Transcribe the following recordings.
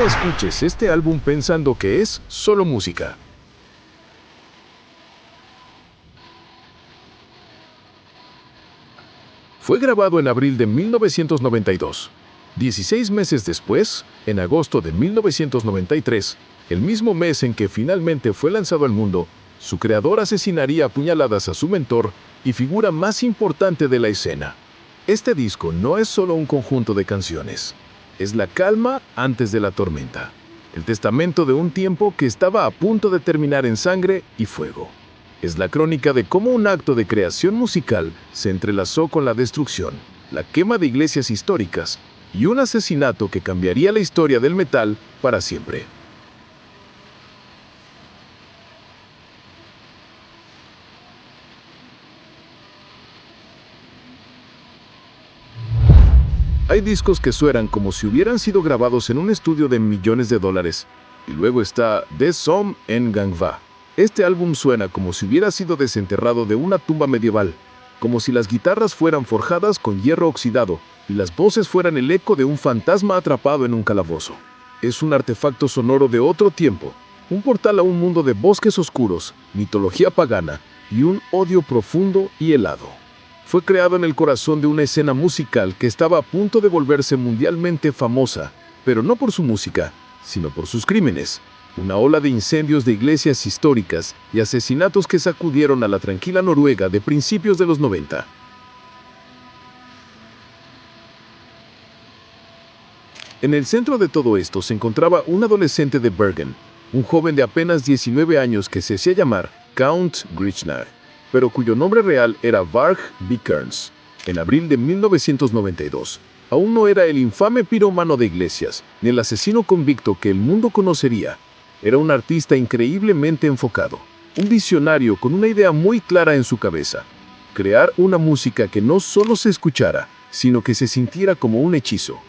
Nunca escuches este álbum pensando que es solo música. Fue grabado en abril de 1992. 16 meses después, en agosto de 1993, el mismo mes en que finalmente fue lanzado al mundo, su creador asesinaría a puñaladas a su mentor y figura más importante de la escena. Este disco no es solo un conjunto de canciones. Es la calma antes de la tormenta. El testamento de un tiempo que estaba a punto de terminar en sangre y fuego. Es la crónica de cómo un acto de creación musical se entrelazó con la destrucción, la quema de iglesias históricas y un asesinato que cambiaría la historia del metal para siempre. Hay discos que suenan como si hubieran sido grabados en un estudio de millones de dólares. Y luego está Dead Som en Gangva. Este álbum suena como si hubiera sido desenterrado de una tumba medieval, como si las guitarras fueran forjadas con hierro oxidado y las voces fueran el eco de un fantasma atrapado en un calabozo. Es un artefacto sonoro de otro tiempo, un portal a un mundo de bosques oscuros, mitología pagana y un odio profundo y helado. Fue creado en el corazón de una escena musical que estaba a punto de volverse mundialmente famosa, pero no por su música, sino por sus crímenes. Una ola de incendios de iglesias históricas y asesinatos que sacudieron a la tranquila Noruega de principios de los 90. En el centro de todo esto se encontraba un adolescente de Bergen, un joven de apenas 19 años que se hacía llamar Count Grichnar, pero cuyo nombre real era Varg Vikernes. En abril de 1992, aún no era el infame piromano de iglesias, ni el asesino convicto que el mundo conocería. Era un artista increíblemente enfocado, un visionario con una idea muy clara en su cabeza: crear una música que no solo se escuchara, sino que se sintiera como un hechizo.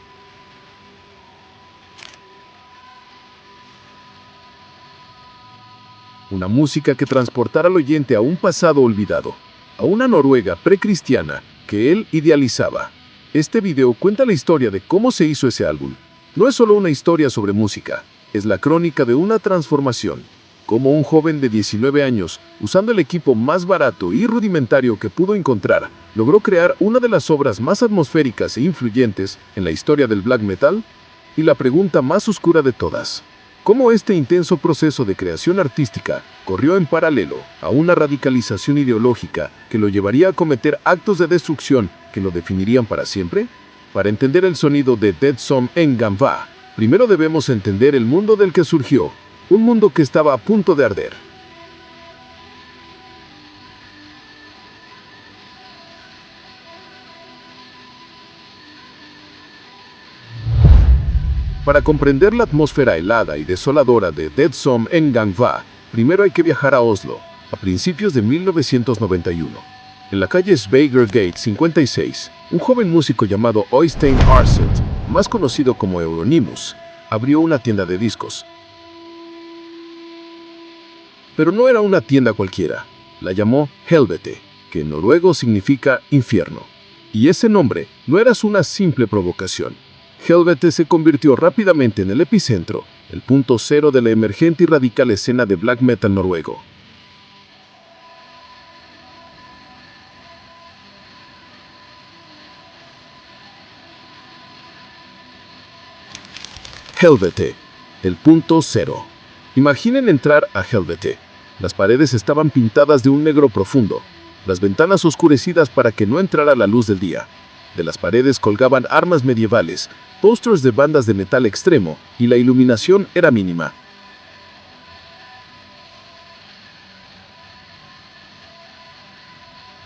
Una música que transportara al oyente a un pasado olvidado, a una Noruega precristiana que él idealizaba. Este video cuenta la historia de cómo se hizo ese álbum. No es solo una historia sobre música, es la crónica de una transformación. Como un joven de 19 años, usando el equipo más barato y rudimentario que pudo encontrar, logró crear una de las obras más atmosféricas e influyentes en la historia del black metal. Y la pregunta más oscura de todas: ¿cómo este intenso proceso de creación artística corrió en paralelo a una radicalización ideológica que lo llevaría a cometer actos de destrucción que lo definirían para siempre? Para entender el sonido de Dead Som en Gangva, primero debemos entender el mundo del que surgió, un mundo que estaba a punto de arder. Para comprender la atmósfera helada y desoladora de Dead Som en Gangva, primero hay que viajar a Oslo, a principios de 1991. En la calle Sveigård 56, un joven músico llamado Øystein Aarseth, más conocido como Euronymous, abrió una tienda de discos. Pero no era una tienda cualquiera, la llamó Helvete, que en noruego significa infierno. Y ese nombre no era una simple provocación. Helvete se convirtió rápidamente en el epicentro, el punto cero de la emergente y radical escena de black metal noruego. Helvete, el punto cero. Imaginen entrar a Helvete. Las paredes estaban pintadas de un negro profundo, las ventanas oscurecidas para que no entrara la luz del día. De las paredes colgaban armas medievales, pósters de bandas de metal extremo, y la iluminación era mínima.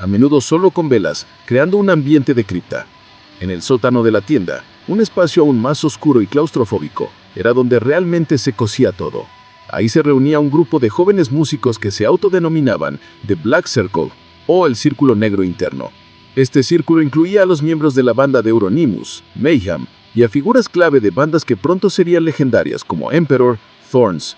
A menudo solo con velas, creando un ambiente de cripta. En el sótano de la tienda, un espacio aún más oscuro y claustrofóbico, era donde realmente se cocía todo. Ahí se reunía un grupo de jóvenes músicos que se autodenominaban The Black Circle, o el Círculo Negro Interno. Este círculo incluía a los miembros de la banda de Euronymous, Mayhem, y a figuras clave de bandas que pronto serían legendarias como Emperor, Thorns,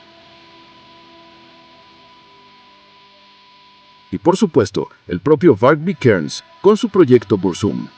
y por supuesto, el propio Varg Vikernes, con su proyecto Burzum.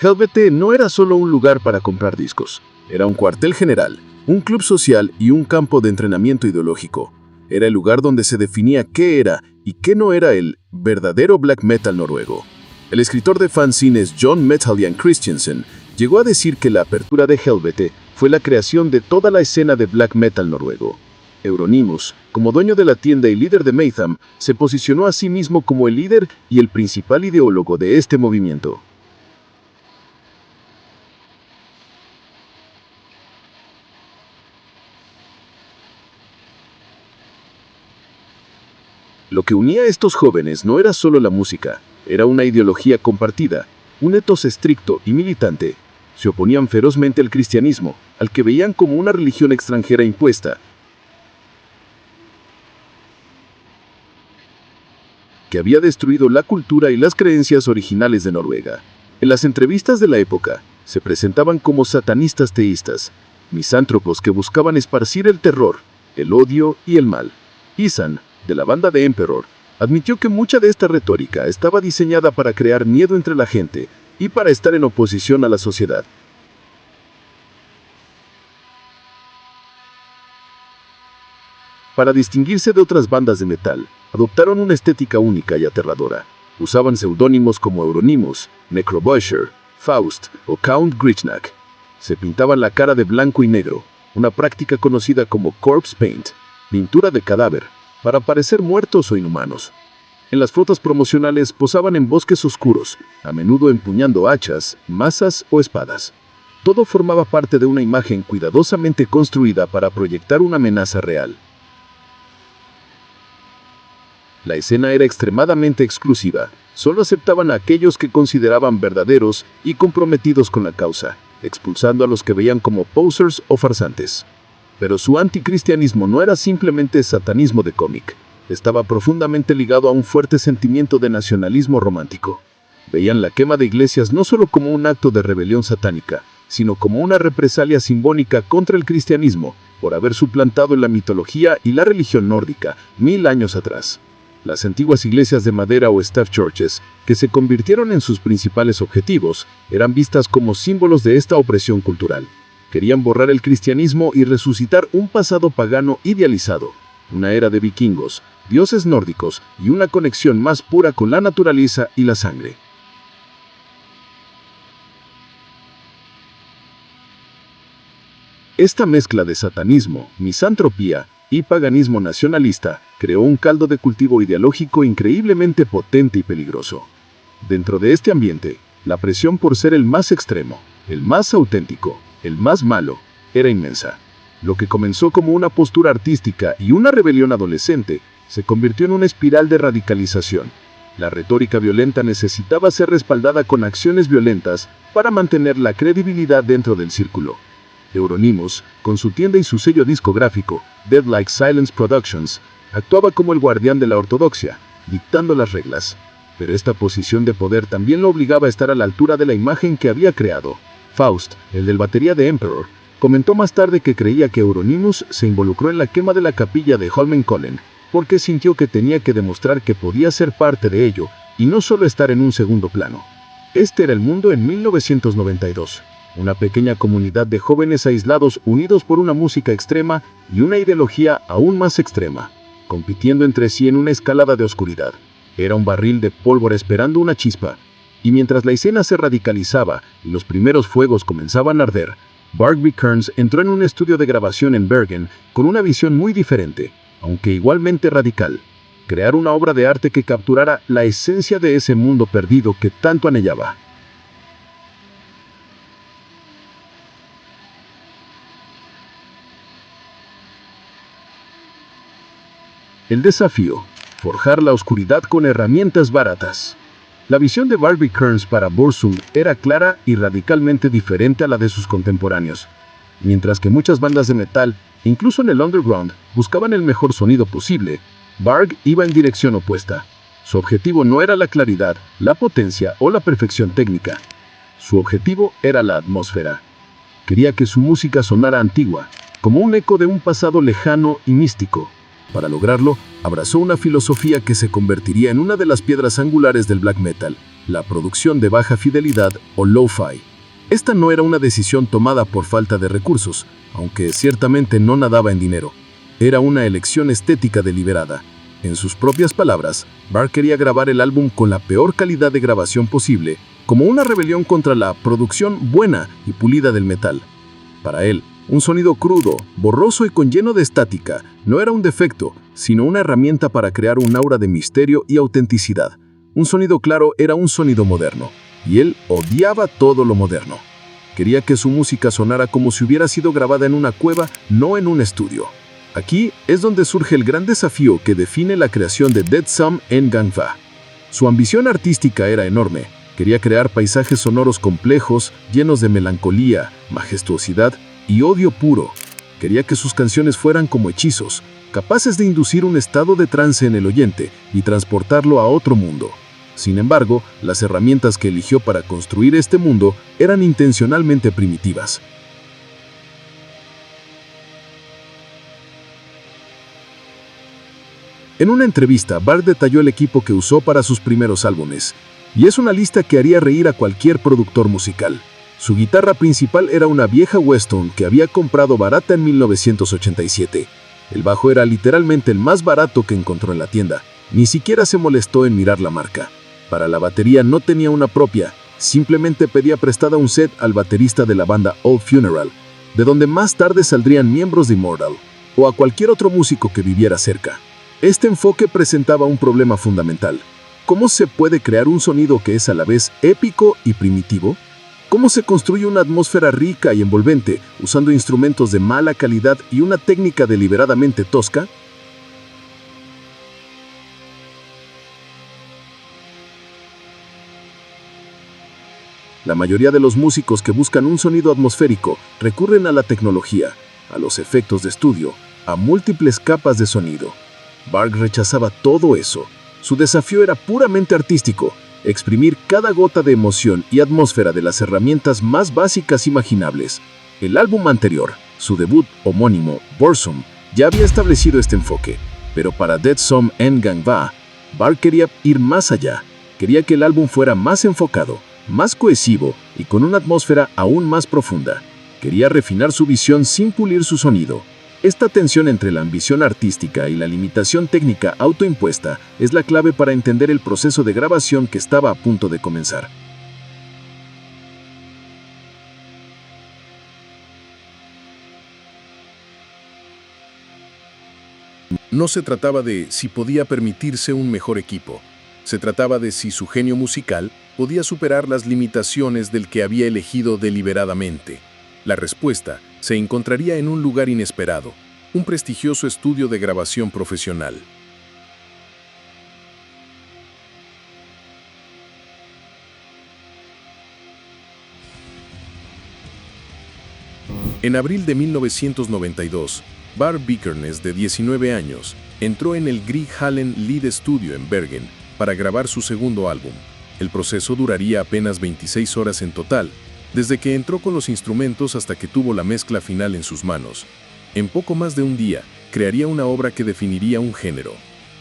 Helvete no era solo un lugar para comprar discos, era un cuartel general, un club social y un campo de entrenamiento ideológico. Era el lugar donde se definía qué era y qué no era el verdadero black metal noruego. El escritor de fanzines John Metalian Christensen llegó a decir que la apertura de Helvete fue la creación de toda la escena de black metal noruego. Euronymous, como dueño de la tienda y líder de Mayhem, se posicionó a sí mismo como el líder y el principal ideólogo de este movimiento. Lo que unía a estos jóvenes no era solo la música, era una ideología compartida, un ethos estricto y militante. Se oponían ferozmente al cristianismo, al que veían como una religión extranjera impuesta, que había destruido la cultura y las creencias originales de Noruega. En las entrevistas de la época, se presentaban como satanistas teístas, misántropos que buscaban esparcir el terror, el odio y el mal. Isan, de la banda de Emperor, admitió que mucha de esta retórica estaba diseñada para crear miedo entre la gente y para estar en oposición a la sociedad. Para distinguirse de otras bandas de metal, adoptaron una estética única y aterradora. Usaban seudónimos como Euronymous, Necrobusher, Faust o Count Grichnak. Se pintaban la cara de blanco y negro, una práctica conocida como corpse paint, pintura de cadáver, para parecer muertos o inhumanos. En las fotos promocionales posaban en bosques oscuros, a menudo empuñando hachas, mazas o espadas. Todo formaba parte de una imagen cuidadosamente construida para proyectar una amenaza real. La escena era extremadamente exclusiva, solo aceptaban a aquellos que consideraban verdaderos y comprometidos con la causa, expulsando a los que veían como posers o farsantes. Pero su anticristianismo no era simplemente satanismo de cómic, estaba profundamente ligado a un fuerte sentimiento de nacionalismo romántico. Veían la quema de iglesias no solo como un acto de rebelión satánica, sino como una represalia simbólica contra el cristianismo, por haber suplantado en la mitología y la religión nórdica 1000 años atrás. Las antiguas iglesias de madera o staff churches, que se convirtieron en sus principales objetivos, eran vistas como símbolos de esta opresión cultural. Querían borrar el cristianismo y resucitar un pasado pagano idealizado, una era de vikingos, dioses nórdicos y una conexión más pura con la naturaleza y la sangre. Esta mezcla de satanismo, misantropía y paganismo nacionalista creó un caldo de cultivo ideológico increíblemente potente y peligroso. Dentro de este ambiente, la presión por ser el más extremo, el más auténtico, el más malo, era inmensa. Lo que comenzó como una postura artística y una rebelión adolescente, se convirtió en una espiral de radicalización. La retórica violenta necesitaba ser respaldada con acciones violentas para mantener la credibilidad dentro del círculo. Euronymous, con su tienda y su sello discográfico, Dead Like Silence Productions, actuaba como el guardián de la ortodoxia, dictando las reglas. Pero esta posición de poder también lo obligaba a estar a la altura de la imagen que había creado. Faust, el del batería de Emperor, comentó más tarde que creía que Euronymous se involucró en la quema de la capilla de Holmenkollen, porque sintió que tenía que demostrar que podía ser parte de ello y no solo estar en un segundo plano. Este era el mundo en 1992. Una pequeña comunidad de jóvenes aislados unidos por una música extrema y una ideología aún más extrema, compitiendo entre sí en una escalada de oscuridad. Era un barril de pólvora esperando una chispa, y mientras la escena se radicalizaba y los primeros fuegos comenzaban a arder, Barbie Kearns entró en un estudio de grabación en Bergen con una visión muy diferente, aunque igualmente radical: crear una obra de arte que capturara la esencia de ese mundo perdido que tanto anhelaba. El desafío: forjar la oscuridad con herramientas baratas. La visión de Barbie Kearns para Burzum era clara y radicalmente diferente a la de sus contemporáneos. Mientras que muchas bandas de metal, incluso en el underground, buscaban el mejor sonido posible, Varg iba en dirección opuesta. Su objetivo no era la claridad, la potencia o la perfección técnica. Su objetivo era la atmósfera. Quería que su música sonara antigua, como un eco de un pasado lejano y místico. Para lograrlo, abrazó una filosofía que se convertiría en una de las piedras angulares del black metal: la producción de baja fidelidad o lo-fi. Esta no era una decisión tomada por falta de recursos, aunque ciertamente no nadaba en dinero. Era una elección estética deliberada. En sus propias palabras, Barr quería grabar el álbum con la peor calidad de grabación posible, como una rebelión contra la producción buena y pulida del metal. Para él, un sonido crudo, borroso y con lleno de estática no era un defecto, sino una herramienta para crear un aura de misterio y autenticidad. Un sonido claro era un sonido moderno, y él odiaba todo lo moderno. Quería que su música sonara como si hubiera sido grabada en una cueva, no en un estudio. Aquí es donde surge el gran desafío que define la creación de Dead Sum Ngang Va. Su ambición artística era enorme. Quería crear paisajes sonoros complejos, llenos de melancolía, majestuosidad y odio puro. Quería que sus canciones fueran como hechizos, capaces de inducir un estado de trance en el oyente y transportarlo a otro mundo. Sin embargo, las herramientas que eligió para construir este mundo eran intencionalmente primitivas. En una entrevista, Barr detalló el equipo que usó para sus primeros álbumes, y es una lista que haría reír a cualquier productor musical. Su guitarra principal era una vieja Weston que había comprado barata en 1987. El bajo era literalmente el más barato que encontró en la tienda. Ni siquiera se molestó en mirar la marca. Para la batería no tenía una propia, simplemente pedía prestada un set al baterista de la banda Old Funeral, de donde más tarde saldrían miembros de Immortal, o a cualquier otro músico que viviera cerca. Este enfoque presentaba un problema fundamental. ¿Cómo se puede crear un sonido que es a la vez épico y primitivo? ¿Cómo se construye una atmósfera rica y envolvente usando instrumentos de mala calidad y una técnica deliberadamente tosca? La mayoría de los músicos que buscan un sonido atmosférico recurren a la tecnología, a los efectos de estudio, a múltiples capas de sonido. Barr rechazaba todo eso. Su desafío era puramente artístico, exprimir cada gota de emoción y atmósfera de las herramientas más básicas imaginables. El álbum anterior, su debut homónimo, Burzum, ya había establecido este enfoque, pero para Dead Sum Ngang Va, Barr quería ir más allá. Quería que el álbum fuera más enfocado, más cohesivo y con una atmósfera aún más profunda. Quería refinar su visión sin pulir su sonido. Esta tensión entre la ambición artística y la limitación técnica autoimpuesta es la clave para entender el proceso de grabación que estaba a punto de comenzar. No se trataba de si podía permitirse un mejor equipo. Se trataba de si su genio musical podía superar las limitaciones del que había elegido deliberadamente. La respuesta se encontraría en un lugar inesperado, un prestigioso estudio de grabación profesional. En abril de 1992, Barr Vikernes, de 19 años, entró en el Grieg Hallen Lied Studio en Bergen para grabar su segundo álbum. El proceso duraría apenas 26 horas en total, desde que entró con los instrumentos hasta que tuvo la mezcla final en sus manos. En poco más de un día, crearía una obra que definiría un género.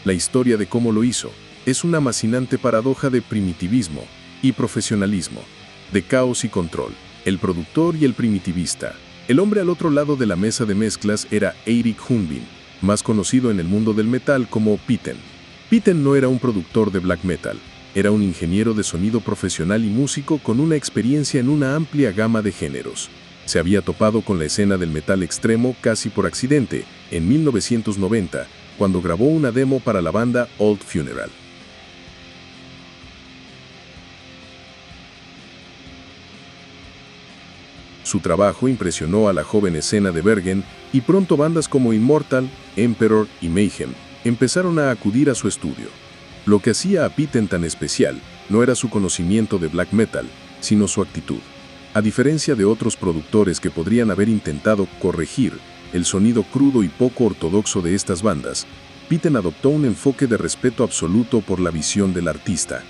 La historia de cómo lo hizo es una fascinante paradoja de primitivismo y profesionalismo, de caos y control, el productor y el primitivista. El hombre al otro lado de la mesa de mezclas era Eirik Hundvin, más conocido en el mundo del metal como Pitten. Pitten no era un productor de black metal, era un ingeniero de sonido profesional y músico con una experiencia en una amplia gama de géneros. Se había topado con la escena del metal extremo casi por accidente, en 1990, cuando grabó una demo para la banda Old Funeral. Su trabajo impresionó a la joven escena de Bergen y pronto bandas como Immortal, Emperor y Mayhem empezaron a acudir a su estudio. Lo que hacía a Pitten tan especial no era su conocimiento de black metal, sino su actitud. A diferencia de otros productores que podrían haber intentado corregir el sonido crudo y poco ortodoxo de estas bandas, Pitten adoptó un enfoque de respeto absoluto por la visión del artista.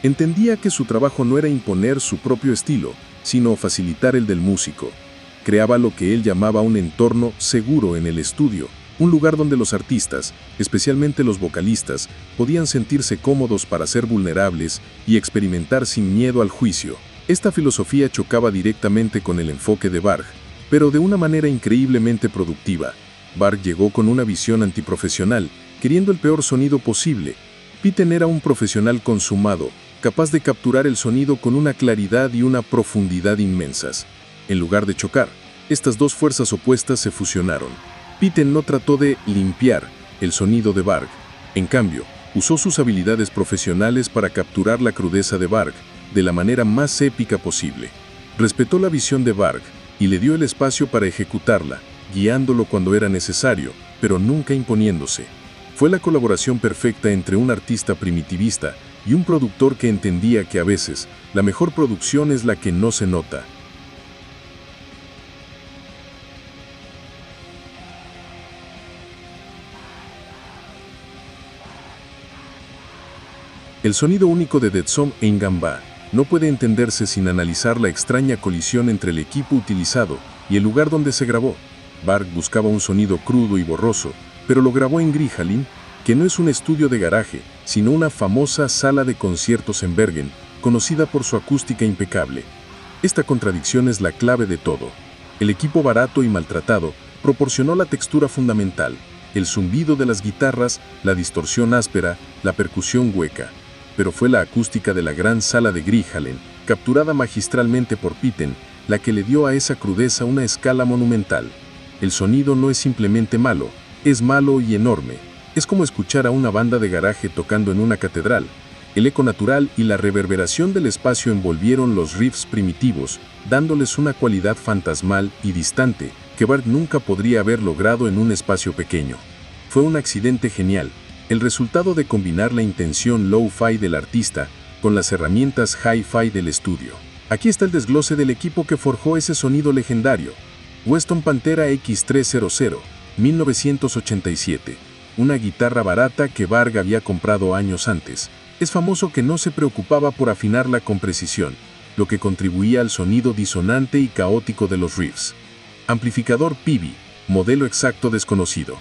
Entendía que su trabajo no era imponer su propio estilo, sino facilitar el del músico. Creaba lo que él llamaba un entorno seguro en el estudio, un lugar donde los artistas, especialmente los vocalistas, podían sentirse cómodos para ser vulnerables y experimentar sin miedo al juicio. Esta filosofía chocaba directamente con el enfoque de Varg, pero de una manera increíblemente productiva. Varg llegó con una visión antiprofesional, queriendo el peor sonido posible. Pitten era un profesional consumado, capaz de capturar el sonido con una claridad y una profundidad inmensas. En lugar de chocar, estas dos fuerzas opuestas se fusionaron. Pitten no trató de limpiar el sonido de Varg. En cambio, usó sus habilidades profesionales para capturar la crudeza de Varg de la manera más épica posible. Respetó la visión de Varg y le dio el espacio para ejecutarla, guiándolo cuando era necesario, pero nunca imponiéndose. Fue la colaboración perfecta entre un artista primitivista y un productor que entendía que a veces la mejor producción es la que no se nota. El sonido único de Dead Som Engamba no puede entenderse sin analizar la extraña colisión entre el equipo utilizado y el lugar donde se grabó. Varg buscaba un sonido crudo y borroso, pero lo grabó en Grieg Hallen, que no es un estudio de garaje, sino una famosa sala de conciertos en Bergen, conocida por su acústica impecable. Esta contradicción es la clave de todo. El equipo barato y maltratado proporcionó la textura fundamental, el zumbido de las guitarras, la distorsión áspera, la percusión hueca. Pero fue la acústica de la gran sala de Grieg Hallen, capturada magistralmente por Pitten, la que le dio a esa crudeza una escala monumental. El sonido no es simplemente malo, es malo y enorme. Es como escuchar a una banda de garaje tocando en una catedral. El eco natural y la reverberación del espacio envolvieron los riffs primitivos, dándoles una cualidad fantasmal y distante que Varg nunca podría haber logrado en un espacio pequeño. Fue un accidente genial, el resultado de combinar la intención low-fi del artista con las herramientas hi-fi del estudio. Aquí está el desglose del equipo que forjó ese sonido legendario. Weston Pantera X300, 1987. Una guitarra barata que Varg había comprado años antes. Es famoso que no se preocupaba por afinarla con precisión, lo que contribuía al sonido disonante y caótico de los riffs. Amplificador Peavey, modelo exacto desconocido.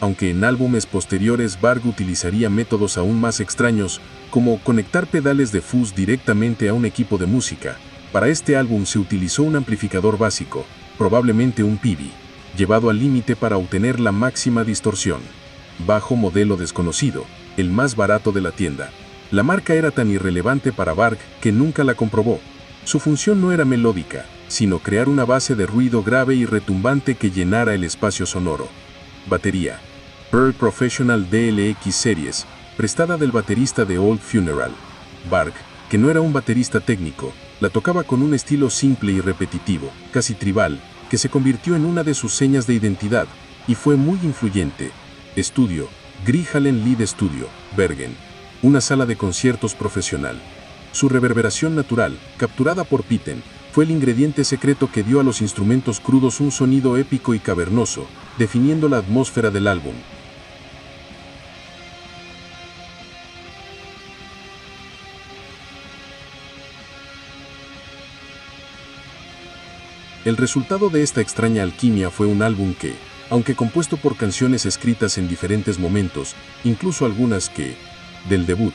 Aunque en álbumes posteriores Varg utilizaría métodos aún más extraños, como conectar pedales de fuzz directamente a un equipo de música. Para este álbum se utilizó un amplificador básico, probablemente un Peavey, llevado al límite para obtener la máxima distorsión. Bajo modelo desconocido, el más barato de la tienda. La marca era tan irrelevante para Varg que nunca la comprobó. Su función no era melódica, sino crear una base de ruido grave y retumbante que llenara el espacio sonoro. Batería. Pearl Professional DLX Series, prestada del baterista de Old Funeral. Varg, que no era un baterista técnico, la tocaba con un estilo simple y repetitivo, casi tribal, que se convirtió en una de sus señas de identidad, y fue muy influyente. Estudio, Grieg Hallen Lied Studio, Bergen. Una sala de conciertos profesional. Su reverberación natural, capturada por Pitten, fue el ingrediente secreto que dio a los instrumentos crudos un sonido épico y cavernoso, definiendo la atmósfera del álbum. El resultado de esta extraña alquimia fue un álbum que, aunque compuesto por canciones escritas en diferentes momentos, incluso algunas que, del debut,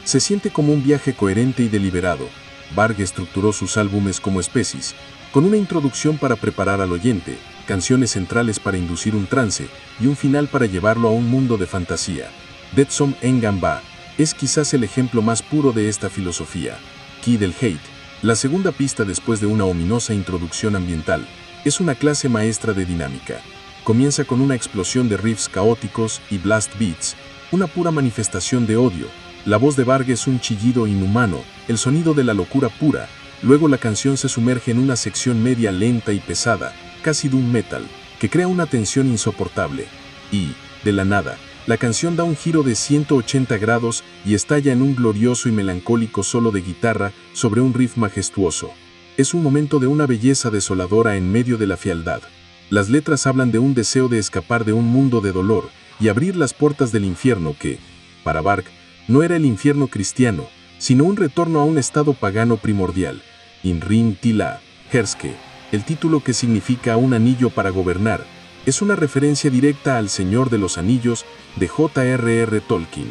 se siente como un viaje coherente y deliberado. Varg estructuró sus álbumes como especies, con una introducción para preparar al oyente, canciones centrales para inducir un trance y un final para llevarlo a un mundo de fantasía. Dead Som Engamba es quizás el ejemplo más puro de esta filosofía. Key del Hate, la segunda pista después de una ominosa introducción ambiental, es una clase maestra de dinámica. Comienza con una explosión de riffs caóticos y blast beats, una pura manifestación de odio. La voz de Varg es un chillido inhumano, el sonido de la locura pura. Luego la canción se sumerge en una sección media lenta y pesada, casi doom metal, que crea una tensión insoportable. Y, de la nada, la canción da un giro de 180 grados y estalla en un glorioso y melancólico solo de guitarra sobre un riff majestuoso. Es un momento de una belleza desoladora en medio de la fealdad. Las letras hablan de un deseo de escapar de un mundo de dolor y abrir las puertas del infierno que, para Varg, no era el infierno cristiano, sino un retorno a un estado pagano primordial. Inrim Tila, Herske, el título que significa un anillo para gobernar, es una referencia directa al Señor de los Anillos de J.R.R. Tolkien.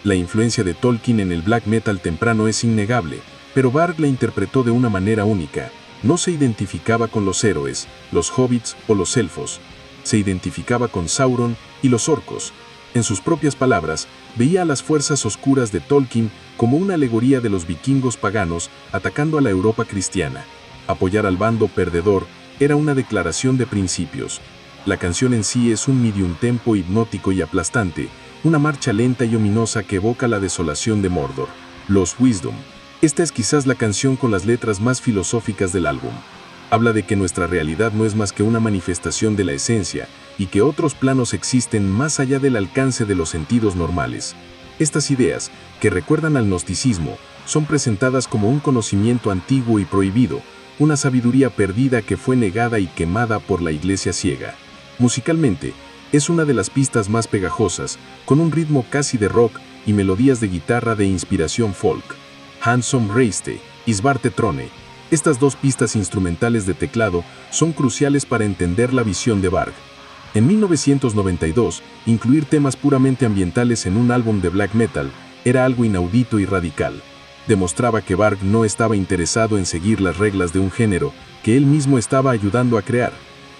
La influencia de Tolkien en el black metal temprano es innegable, Pero Varg la interpretó de una manera única. No se identificaba con los héroes, los hobbits o los elfos. Se identificaba con Sauron y los orcos. En sus propias palabras, veía a las fuerzas oscuras de Tolkien como una alegoría de los vikingos paganos atacando a la Europa cristiana. Apoyar al bando perdedor era una declaración de principios. La canción en sí es un medium tempo hipnótico y aplastante, una marcha lenta y ominosa que evoca la desolación de Mordor. Los Wisdom. Esta es quizás la canción con las letras más filosóficas del álbum. Habla de que nuestra realidad no es más que una manifestación de la esencia y que otros planos existen más allá del alcance de los sentidos normales. Estas ideas, que recuerdan al gnosticismo, son presentadas como un conocimiento antiguo y prohibido, una sabiduría perdida que fue negada y quemada por la iglesia ciega. Musicalmente, es una de las pistas más pegajosas, con un ritmo casi de rock y melodías de guitarra de inspiración folk. Handsome Reiste y Svarte Trone. Estas dos pistas instrumentales de teclado son cruciales para entender la visión de Varg. En 1992, incluir temas puramente ambientales en un álbum de black metal era algo inaudito y radical. Demostraba que Varg no estaba interesado en seguir las reglas de un género que él mismo estaba ayudando a crear.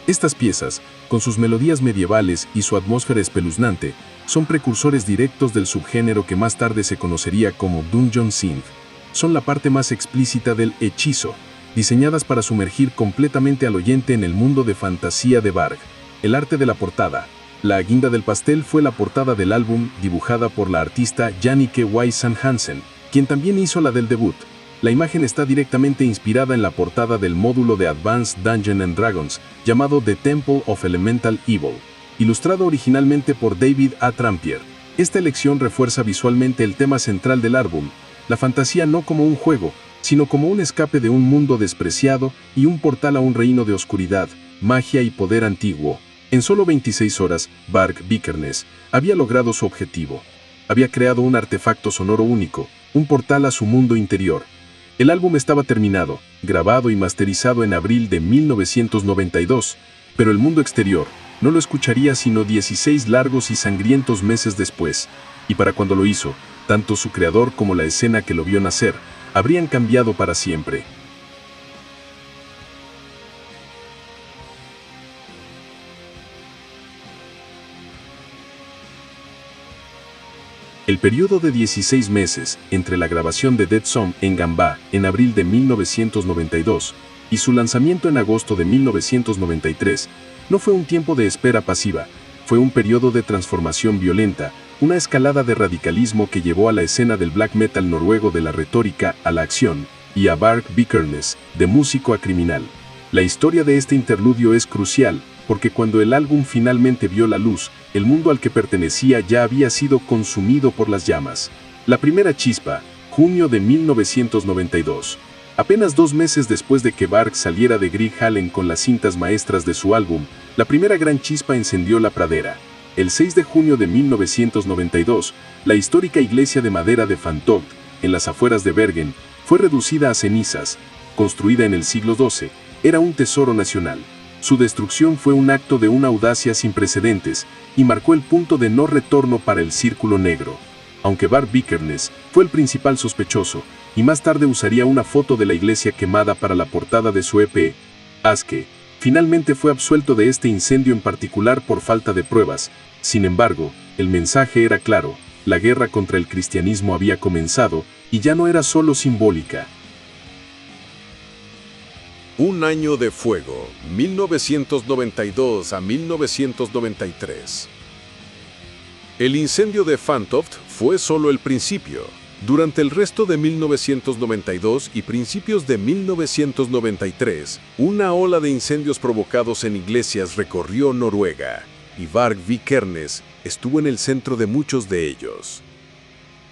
Estas piezas, con sus melodías medievales y su atmósfera espeluznante, son precursores directos del subgénero que más tarde se conocería como Dungeon Synth. Son la parte más explícita del hechizo, diseñadas para sumergir completamente al oyente en el mundo de fantasía de Varg. El arte de la portada. La guinda del pastel fue la portada del álbum, dibujada por la artista Jannike Wysand Hansen, quien también hizo la del debut. La imagen está directamente inspirada en la portada del módulo de Advanced Dungeons and Dragons, llamado The Temple of Elemental Evil, ilustrado originalmente por David A. Trampier. Esta elección refuerza visualmente el tema central del álbum, la fantasía no como un juego, sino como un escape de un mundo despreciado y un portal a un reino de oscuridad, magia y poder antiguo. En solo 26 horas, Varg Vikernes había logrado su objetivo. Había creado un artefacto sonoro único, un portal a su mundo interior. El álbum estaba terminado, grabado y masterizado en abril de 1992, pero el mundo exterior no lo escucharía sino 16 largos y sangrientos meses después, y para cuando lo hizo, tanto su creador como la escena que lo vio nacer habrían cambiado para siempre. El periodo de 16 meses entre la grabación de Dead Song en Gambá en abril de 1992 y su lanzamiento en agosto de 1993 no fue un tiempo de espera pasiva, fue un periodo de transformación violenta, una escalada de radicalismo que llevó a la escena del black metal noruego de la retórica a la acción y a Varg Vikernes de músico a criminal. La historia de este interludio es crucial, porque cuando el álbum finalmente vio la luz, el mundo al que pertenecía ya había sido consumido por las llamas. La primera chispa, junio de 1992. Apenas 2 meses después de que Varg saliera de Grieg Hallen con las cintas maestras de su álbum, la primera gran chispa encendió la pradera. El 6 de junio de 1992, la histórica iglesia de madera de Fantoft, en las afueras de Bergen, fue reducida a cenizas. Construida en el siglo XII, era un tesoro nacional. Su destrucción fue un acto de una audacia sin precedentes y marcó el punto de no retorno para el Círculo Negro. Aunque Varg Vikernes fue el principal sospechoso y más tarde usaría una foto de la iglesia quemada para la portada de su EP, Aske, finalmente fue absuelto de este incendio en particular por falta de pruebas. Sin embargo, el mensaje era claro: la guerra contra el cristianismo había comenzado y ya no era solo simbólica. Un año de fuego, 1992 a 1993. El incendio de Fantoft fue solo el principio. Durante el resto de 1992 y principios de 1993, una ola de incendios provocados en iglesias recorrió Noruega, y Varg Vikernes estuvo en el centro de muchos de ellos.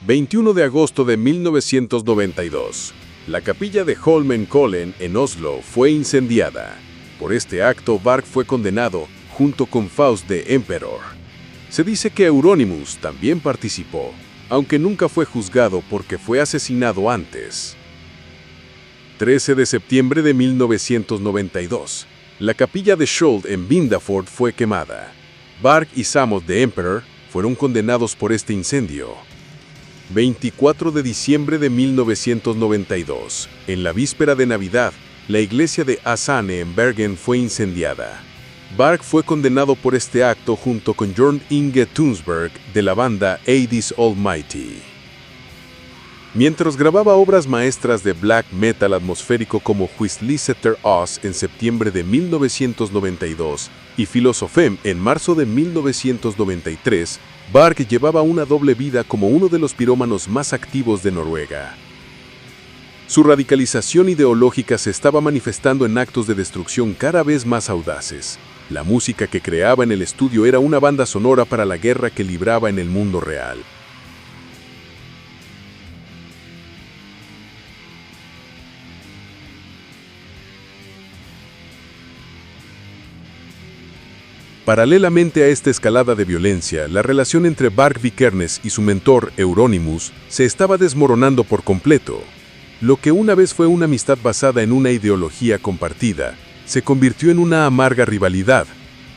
21 de agosto de 1992. La capilla de Holmenkollen en Oslo fue incendiada. Por este acto, Varg fue condenado, junto con Faust the Emperor. Se dice que Euronymous también participó, aunque nunca fue juzgado porque fue asesinado antes. 13 de septiembre de 1992. La capilla de Skjold en Vindaford fue quemada. Varg y Samod the Emperor fueron condenados por este incendio. 24 de diciembre de 1992. En la víspera de Navidad, la iglesia de Asane en Bergen fue incendiada. Varg fue condenado por este acto junto con Jørn Inge Tunsberg de la banda Hades Almighty. Mientras grababa obras maestras de black metal atmosférico como Huitlisetter Oz en septiembre de 1992 y Philosophem en marzo de 1993, Varg llevaba una doble vida como uno de los pirómanos más activos de Noruega. Su radicalización ideológica se estaba manifestando en actos de destrucción cada vez más audaces. La música que creaba en el estudio era una banda sonora para la guerra que libraba en el mundo real. Paralelamente a esta escalada de violencia, la relación entre Varg Vikernes y su mentor, Euronymous, se estaba desmoronando por completo. Lo que una vez fue una amistad basada en una ideología compartida, se convirtió en una amarga rivalidad.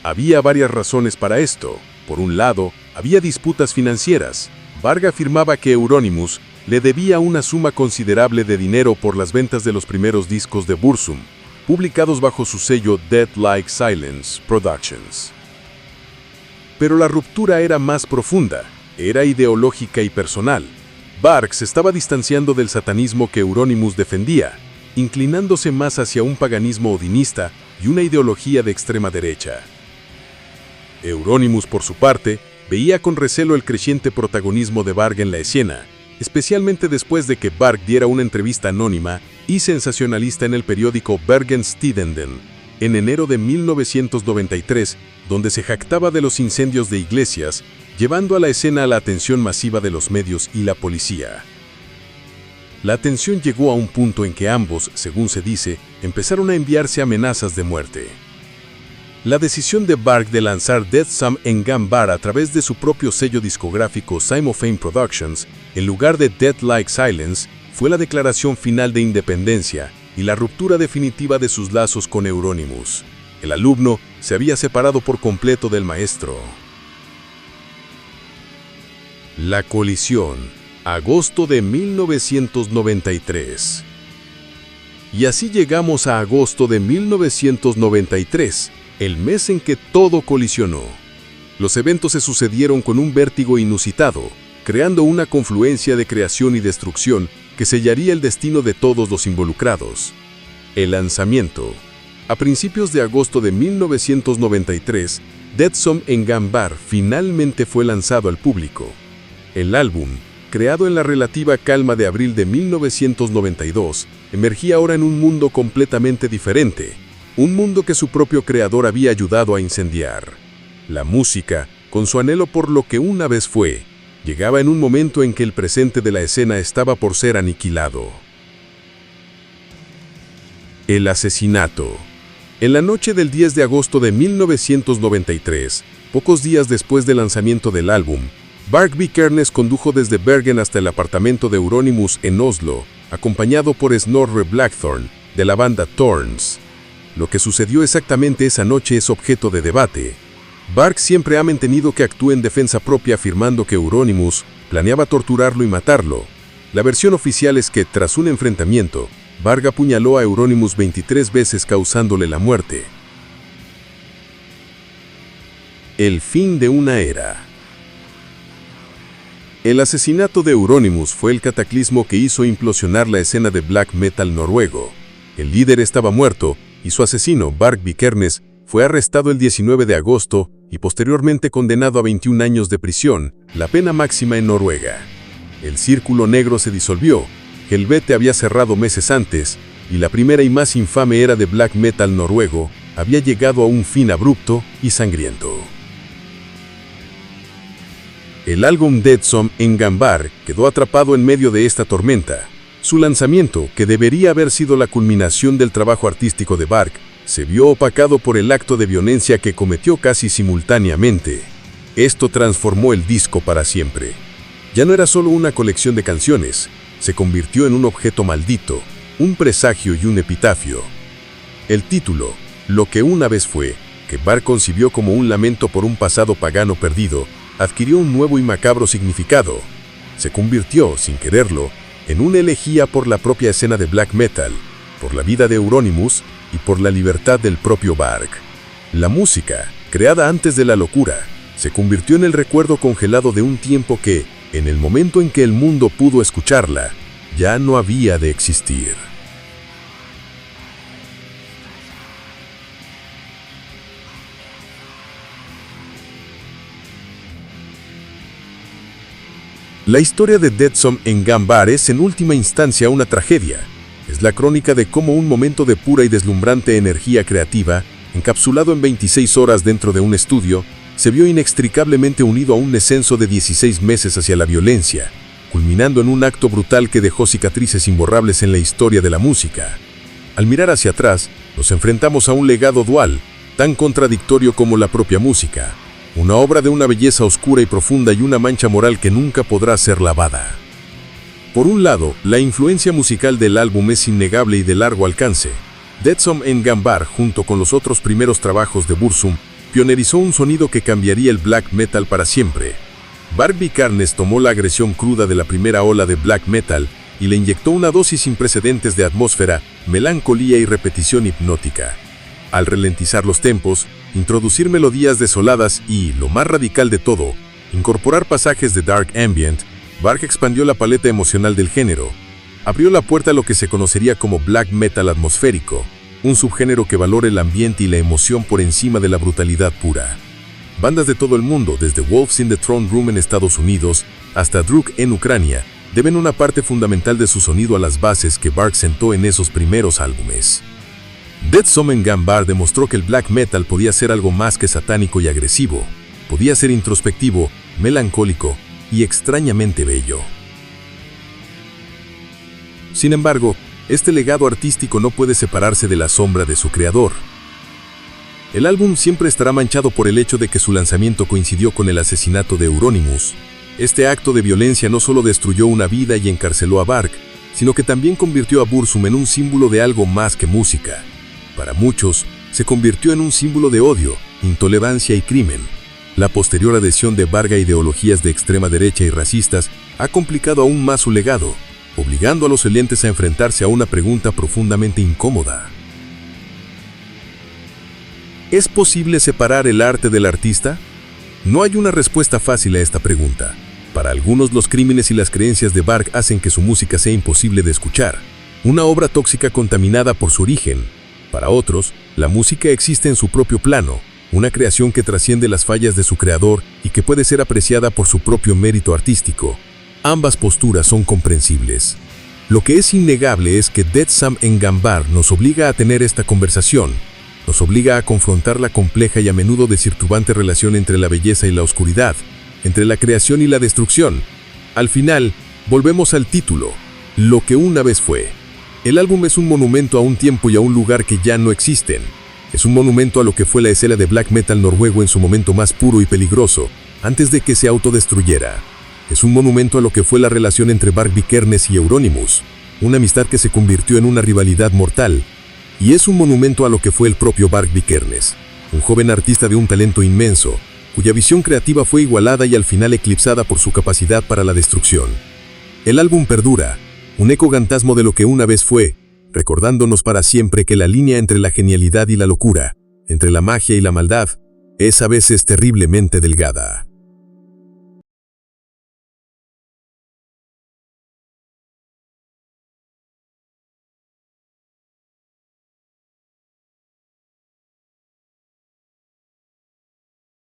Había varias razones para esto. Por un lado, había disputas financieras. Varg afirmaba que Euronymous le debía una suma considerable de dinero por las ventas de los primeros discos de Burzum, publicados bajo su sello Dead Like Silence Productions. Pero la ruptura era más profunda, era ideológica y personal. Varg se estaba distanciando del satanismo que Euronymous defendía, inclinándose más hacia un paganismo odinista y una ideología de extrema derecha. Euronymous, por su parte, veía con recelo el creciente protagonismo de Varg en la escena, especialmente después de que Varg diera una entrevista anónima y sensacionalista en el periódico Bergens Tidenden, en enero de 1993, donde se jactaba de los incendios de iglesias, llevando a la escena a la atención masiva de los medios y la policía. La atención llegó a un punto en que ambos, según se dice, empezaron a enviarse amenazas de muerte. La decisión de Varg de lanzar Death Sum en Gambar a través de su propio sello discográfico Simulfane Productions, en lugar de Dead Like Silence, fue la declaración final de independencia y la ruptura definitiva de sus lazos con Euronymous. El alumno se había separado por completo del maestro. La colisión, agosto de 1993. Y así llegamos a agosto de 1993, el mes en que todo colisionó. Los eventos se sucedieron con un vértigo inusitado, creando una confluencia de creación y destrucción que sellaría el destino de todos los involucrados. El lanzamiento. A principios de agosto de 1993, Death Sum en Gambar finalmente fue lanzado al público. El álbum, creado en la relativa calma de abril de 1992, emergía ahora en un mundo completamente diferente, un mundo que su propio creador había ayudado a incendiar. La música, con su anhelo por lo que una vez fue, llegaba en un momento en que el presente de la escena estaba por ser aniquilado. El asesinato. En la noche del 10 de agosto de 1993, pocos días después del lanzamiento del álbum, Varg Vikernes condujo desde Bergen hasta el apartamento de Euronymous en Oslo, acompañado por Snorre Blackthorn, de la banda Thorns. Lo que sucedió exactamente esa noche es objeto de debate. Varg siempre ha mantenido que actuó en defensa propia, afirmando que Euronymous planeaba torturarlo y matarlo. La versión oficial es que, tras un enfrentamiento, Varg apuñaló a Euronymous 23 veces causándole la muerte. El fin de una era. El asesinato de Euronymous fue el cataclismo que hizo implosionar la escena de black metal noruego. El líder estaba muerto y su asesino, Varg Vikernes, fue arrestado el 19 de agosto y posteriormente condenado a 21 años de prisión, la pena máxima en Noruega. El círculo negro se disolvió, Helvete había cerrado meses antes, y la primera y más infame era de black metal noruego había llegado a un fin abrupto y sangriento. El álbum Death Sum en Gambar quedó atrapado en medio de esta tormenta. Su lanzamiento, que debería haber sido la culminación del trabajo artístico de Varg, se vio opacado por el acto de violencia que cometió casi simultáneamente. Esto transformó el disco para siempre. Ya no era solo una colección de canciones, se convirtió en un objeto maldito, un presagio y un epitafio. El título, Lo que una vez fue, que Varg concibió como un lamento por un pasado pagano perdido, adquirió un nuevo y macabro significado. se convirtió, sin quererlo, en una elegía por la propia escena de black metal, por la vida de Euronymous y por la libertad del propio Varg. La música, creada antes de la locura, se convirtió en el recuerdo congelado de un tiempo que, en el momento en que el mundo pudo escucharla, ya no había de existir. La historia de Deadsome Engambar es en última instancia una tragedia. Es la crónica de cómo un momento de pura y deslumbrante energía creativa, encapsulado en 26 horas dentro de un estudio, se vio inextricablemente unido a un descenso de 16 meses hacia la violencia, culminando en un acto brutal que dejó cicatrices imborrables en la historia de la música. Al mirar hacia atrás, nos enfrentamos a un legado dual, tan contradictorio como la propia música. Una obra de una belleza oscura y profunda y una mancha moral que nunca podrá ser lavada. Por un lado, la influencia musical del álbum es innegable y de largo alcance. Deadsome Engambar, junto con los otros primeros trabajos de Burzum, pionerizó un sonido que cambiaría el black metal para siempre. Varg Vikernes tomó la agresión cruda de la primera ola de black metal y le inyectó una dosis sin precedentes de atmósfera, melancolía y repetición hipnótica. Al ralentizar los tempos, introducir melodías desoladas y, lo más radical de todo, incorporar pasajes de dark ambient, Varg expandió la paleta emocional del género. Abrió la puerta a lo que se conocería como black metal atmosférico, un subgénero que valora el ambiente y la emoción por encima de la brutalidad pura. Bandas de todo el mundo, desde Wolves in the Throne Room en Estados Unidos hasta Druk en Ucrania, deben una parte fundamental de su sonido a las bases que Varg sentó en esos primeros álbumes. Deadsome Engambar demostró que el black metal podía ser algo más que satánico y agresivo, podía ser introspectivo, melancólico y extrañamente bello. Sin embargo, este legado artístico no puede separarse de la sombra de su creador. El álbum siempre estará manchado por el hecho de que su lanzamiento coincidió con el asesinato de Euronymous. Este acto de violencia no solo destruyó una vida y encarceló a Varg, sino que también convirtió a Burzum en un símbolo de algo más que música. Para muchos, se convirtió en un símbolo de odio, intolerancia y crimen. La posterior adhesión de Varg a ideologías de extrema derecha y racistas ha complicado aún más su legado, obligando a los oyentes a enfrentarse a una pregunta profundamente incómoda. ¿Es posible separar el arte del artista? No hay una respuesta fácil a esta pregunta. Para algunos, los crímenes y las creencias de Varg hacen que su música sea imposible de escuchar, una obra tóxica contaminada por su origen. Para otros, la música existe en su propio plano, una creación que trasciende las fallas de su creador y que puede ser apreciada por su propio mérito artístico. Ambas posturas son comprensibles. Lo que es innegable es que Deadsome Engambar nos obliga a tener esta conversación, nos obliga a confrontar la compleja y a menudo desvirtuante relación entre la belleza y la oscuridad, entre la creación y la destrucción. Al final, volvemos al título, Lo que una vez fue. El álbum es un monumento a un tiempo y a un lugar que ya no existen. Es un monumento a lo que fue la escena de black metal noruego en su momento más puro y peligroso, antes de que se autodestruyera. Es un monumento a lo que fue la relación entre Varg Vikernes y Euronymous, una amistad que se convirtió en una rivalidad mortal. Y es un monumento a lo que fue el propio Varg Vikernes, un joven artista de un talento inmenso, cuya visión creativa fue igualada y al final eclipsada por su capacidad para la destrucción. El álbum perdura, un eco fantasma de lo que una vez fue, recordándonos para siempre que la línea entre la genialidad y la locura, entre la magia y la maldad, es a veces terriblemente delgada.